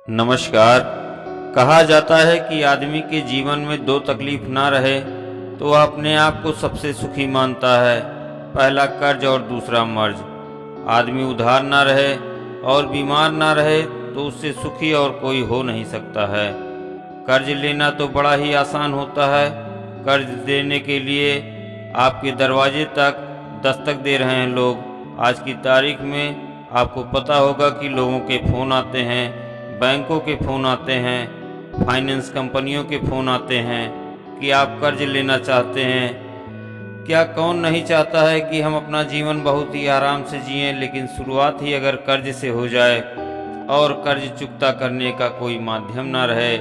नमस्कार। कहा जाता है कि आदमी के जीवन में दो तकलीफ ना रहे तो वह अपने आप को सबसे सुखी मानता है। पहला कर्ज और दूसरा मर्ज। आदमी उधार ना रहे और बीमार ना रहे तो उससे सुखी और कोई हो नहीं सकता है। कर्ज लेना तो बड़ा ही आसान होता है। कर्ज देने के लिए आपके दरवाजे तक दस्तक दे रहे हैं लोग। आज की तारीख में आपको पता होगा कि लोगों के फ़ोन आते हैं, बैंकों के फ़ोन आते हैं, फाइनेंस कंपनियों के फ़ोन आते हैं कि आप कर्ज लेना चाहते हैं। क्या कौन नहीं चाहता है कि हम अपना जीवन बहुत ही आराम से जिएं, लेकिन शुरुआत ही अगर कर्ज से हो जाए और कर्ज चुकता करने का कोई माध्यम ना रहे,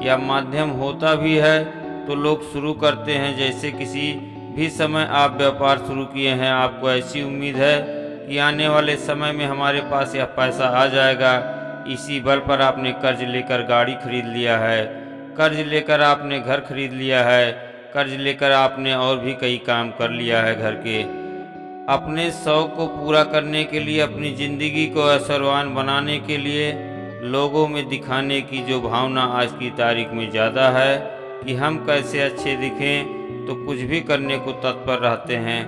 या माध्यम होता भी है तो लोग शुरू करते हैं जैसे किसी भी समय आप व्यापार शुरू किए हैं, आपको ऐसी उम्मीद है कि आने वाले समय में हमारे पास यह पैसा आ जाएगा। इसी बल पर आपने कर्ज लेकर गाड़ी खरीद लिया है, कर्ज लेकर आपने घर खरीद लिया है, कर्ज लेकर आपने और भी कई काम कर लिया है घर के। अपने शौक को पूरा करने के लिए, अपनी ज़िंदगी को ऐश्वर्यवान बनाने के लिए लोगों में दिखाने की जो भावना आज की तारीख में ज़्यादा है कि हम कैसे अच्छे दिखें, तो कुछ भी करने को तत्पर रहते हैं।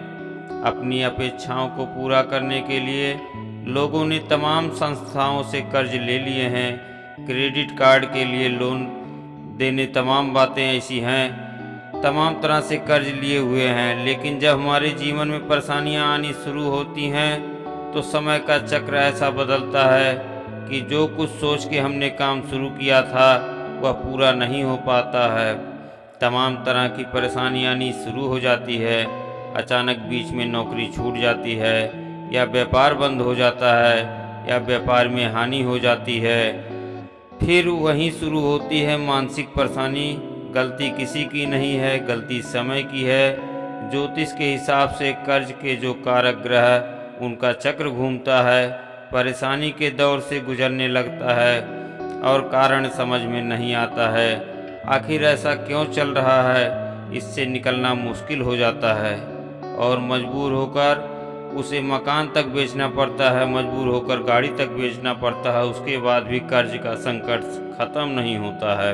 अपनी अपेक्षाओं को पूरा करने के लिए लोगों ने तमाम संस्थाओं से कर्ज ले लिए हैं। क्रेडिट कार्ड के लिए लोन देने, तमाम बातें ऐसी हैं, तमाम तरह से कर्ज लिए हुए हैं। लेकिन जब हमारे जीवन में परेशानियां आनी शुरू होती हैं तो समय का चक्र ऐसा बदलता है कि जो कुछ सोच के हमने काम शुरू किया था वह पूरा नहीं हो पाता है। तमाम तरह की परेशानी आनी शुरू हो जाती है। अचानक बीच में नौकरी छूट जाती है, या व्यापार बंद हो जाता है, या व्यापार में हानि हो जाती है। फिर वहीं शुरू होती है मानसिक परेशानी। गलती किसी की नहीं है, गलती समय की है। ज्योतिष के हिसाब से कर्ज के जो कारक ग्रह, उनका चक्र घूमता है, परेशानी के दौर से गुजरने लगता है और कारण समझ में नहीं आता है। आखिर ऐसा क्यों चल रहा है, इससे निकलना मुश्किल हो जाता है और मजबूर होकर उसे मकान तक बेचना पड़ता है, मजबूर होकर गाड़ी तक बेचना पड़ता है। उसके बाद भी कर्ज का संकट ख़त्म नहीं होता है।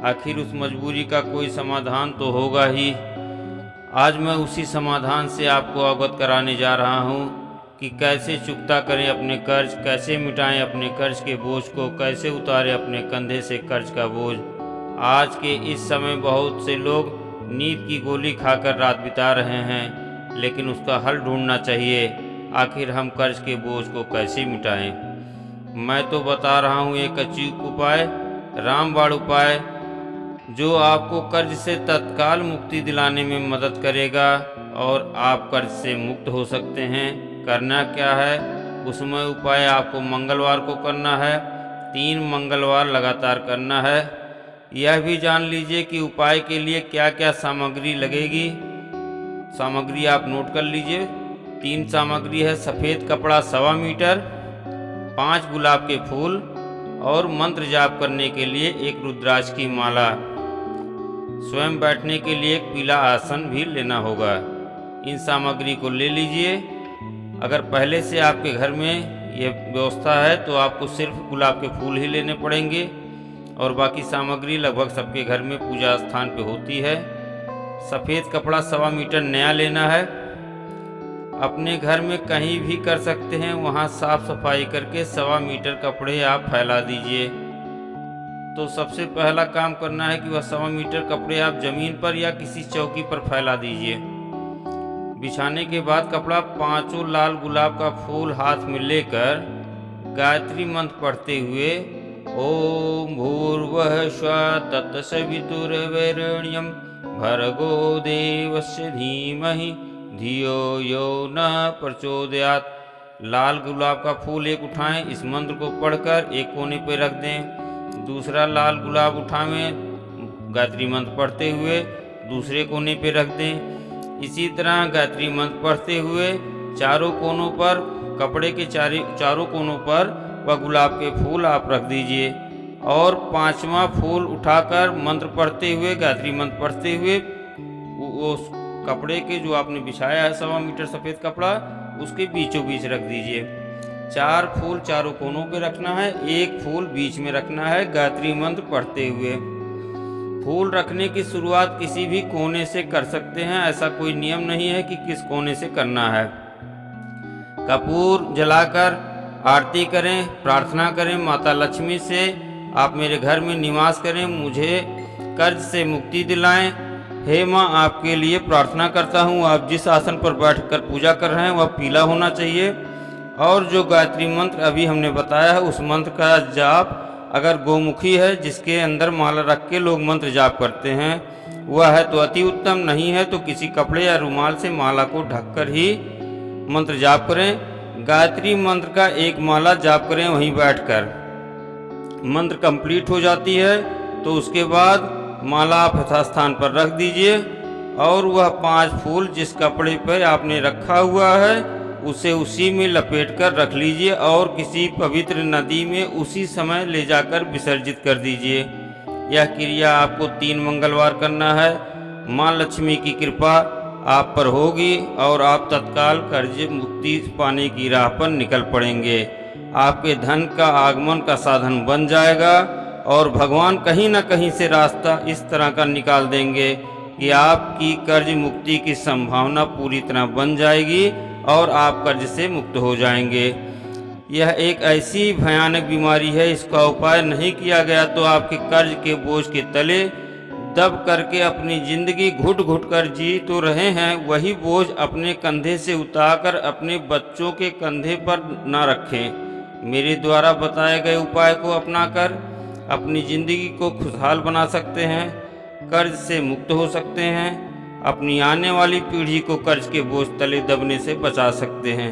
आखिर उस मजबूरी का कोई समाधान तो होगा ही। आज मैं उसी समाधान से आपको अवगत कराने जा रहा हूँ कि कैसे चुकता करें अपने कर्ज, कैसे मिटाएं अपने कर्ज के बोझ को, कैसे उतारें अपने कंधे से कर्ज का बोझ। आज के इस समय बहुत से लोग नींद की गोली खाकर रात बिता रहे हैं, लेकिन उसका हल ढूंढना चाहिए। आखिर हम कर्ज के बोझ को कैसे मिटाएं? मैं तो बता रहा हूँ एक अचूक उपाय, रामबाण उपाय, जो आपको कर्ज से तत्काल मुक्ति दिलाने में मदद करेगा और आप कर्ज से मुक्त हो सकते हैं। करना क्या है? उसमें उपाय आपको मंगलवार को करना है, 3 मंगलवार लगातार करना है। यह भी जान लीजिए कि उपाय के लिए क्या क्या सामग्री लगेगी। सामग्री आप नोट कर लीजिए। 3 सामग्री है: सफ़ेद कपड़ा 1.25 मीटर, 5 गुलाब के फूल और मंत्र जाप करने के लिए एक रुद्राक्ष की माला। स्वयं बैठने के लिए एक पीला आसन भी लेना होगा। इन सामग्री को ले लीजिए। अगर पहले से आपके घर में ये व्यवस्था है तो आपको सिर्फ गुलाब के फूल ही लेने पड़ेंगे और बाकी सामग्री लगभग सबके घर में पूजा स्थान पे होती है। सफ़ेद कपड़ा 1.25 मीटर नया लेना है। अपने घर में कहीं भी कर सकते हैं, वहाँ साफ सफाई करके 1.25 मीटर कपड़े आप फैला दीजिए। तो सबसे पहला काम करना है कि वह 1.25 मीटर कपड़े आप ज़मीन पर या किसी चौकी पर फैला दीजिए। बिछाने के बाद कपड़ा 5 लाल गुलाब का फूल हाथ में लेकर गायत्री मंत्र पढ़ते हुए ओम भूर्भुवः स्वः तत्सवितुर्वरेण्यं भर्गो देवस्य धीमहि धियो यो न प्रचोदयात्। लाल गुलाब का फूल एक उठाएं, इस मंत्र को पढ़कर एक कोने पर रख दें। दूसरा लाल गुलाब उठावें, गायत्री मंत्र पढ़ते हुए दूसरे कोने पे रख दें। इसी तरह गायत्री मंत्र पढ़ते हुए चारों कोनों पर, कपड़े के चारों कोनों पर वह गुलाब के फूल आप रख दीजिए। और 5वां फूल उठाकर मंत्र पढ़ते हुए, गायत्री मंत्र पढ़ते हुए वो कपड़े के जो आपने बिछाया है 1.25 मीटर सफ़ेद कपड़ा, उसके बीचों बीच रख दीजिए। 4 फूल चारों कोनों पे रखना है, 1 फूल बीच में रखना है गायत्री मंत्र पढ़ते हुए। फूल रखने की शुरुआत किसी भी कोने से कर सकते हैं, ऐसा कोई नियम नहीं है कि किस कोने से करना है। कपूर जलाकर आरती करें, प्रार्थना करें माता लक्ष्मी से, आप मेरे घर में निवास करें, मुझे कर्ज से मुक्ति दिलाएं। हे माँ, आपके लिए प्रार्थना करता हूँ, आप जिस आसन पर बैठकर पूजा कर रहे हैं वह पीला होना चाहिए। और जो गायत्री मंत्र अभी हमने बताया है उस मंत्र का जाप अगर गोमुखी है जिसके अंदर माला रख के लोग मंत्र जाप करते हैं वह है तो अति उत्तम, नहीं है तो किसी कपड़े या रुमाल से माला को ढककर ही मंत्र जाप करें। गायत्री मंत्र का एक माला जाप करें वहीं बैठकर। मंत्र कंप्लीट हो जाती है तो उसके बाद माला आप यथास्थान पर रख दीजिए और वह 5 फूल जिस कपड़े पर आपने रखा हुआ है उसे उसी में लपेट कर रख लीजिए और किसी पवित्र नदी में उसी समय ले जाकर विसर्जित कर दीजिए। यह क्रिया आपको 3 मंगलवार करना है। माँ लक्ष्मी की कृपा आप पर होगी और आप तत्काल कर्ज मुक्ति पाने की राह पर निकल पड़ेंगे। आपके धन का आगमन का साधन बन जाएगा और भगवान कहीं न कहीं से रास्ता इस तरह का निकाल देंगे कि आपकी कर्ज मुक्ति की संभावना पूरी तरह बन जाएगी और आप कर्ज से मुक्त हो जाएंगे। यह एक ऐसी भयानक बीमारी है, इसका उपाय नहीं किया गया तो आपके कर्ज के बोझ के तले दब करके अपनी जिंदगी घुट घुट कर जी तो रहे हैं, वही बोझ अपने कंधे से उतारकर अपने बच्चों के कंधे पर न रखें। मेरे द्वारा बताए गए उपाय को अपनाकर अपनी जिंदगी को खुशहाल बना सकते हैं, कर्ज से मुक्त हो सकते हैं, अपनी आने वाली पीढ़ी को कर्ज के बोझ तले दबने से बचा सकते हैं।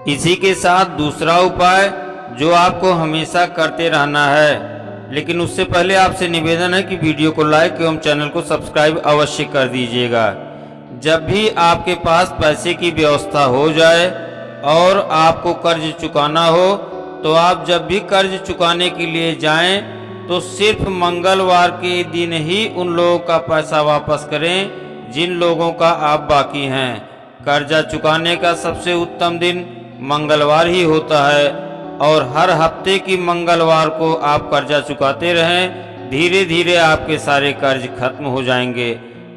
इसी के साथ दूसरा उपाय जो आपको हमेशा करते रहना है, लेकिन उससे पहले आपसे निवेदन है कि वीडियो को लाइक एवं चैनल को सब्सक्राइब अवश्य कर दीजिएगा। जब भी आपके पास पैसे की व्यवस्था हो जाए और आपको कर्ज चुकाना हो तो आप जब भी कर्ज चुकाने के लिए जाएं तो सिर्फ मंगलवार के दिन ही उन लोगों का पैसा वापस करें जिन लोगों का आप बाकी हैं। कर्जा चुकाने का सबसे उत्तम दिन मंगलवार ही होता है और हर हफ्ते की मंगलवार को आप कर्जा चुकाते रहें, धीरे धीरे आपके सारे कर्ज खत्म हो जाएंगे।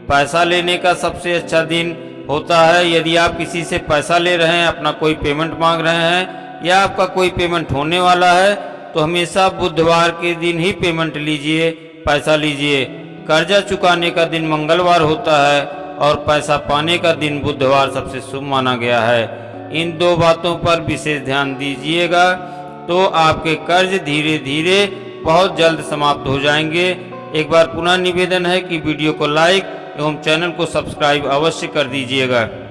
पैसा लेने का सबसे अच्छा दिन होता है यदि आप किसी से पैसा ले रहे हैं, अपना कोई पेमेंट मांग रहे हैं या आपका कोई पेमेंट होने वाला है तो हमेशा बुधवार के दिन ही पेमेंट लीजिए, पैसा लीजिए। कर्जा चुकाने का दिन मंगलवार होता है और पैसा पाने का दिन बुधवार सबसे शुभ माना गया है। इन 2 बातों पर विशेष ध्यान दीजिएगा तो आपके कर्ज धीरे धीरे बहुत जल्द समाप्त हो जाएंगे। एक बार पुनः निवेदन है कि वीडियो को लाइक एवं चैनल को सब्सक्राइब अवश्य कर दीजिएगा।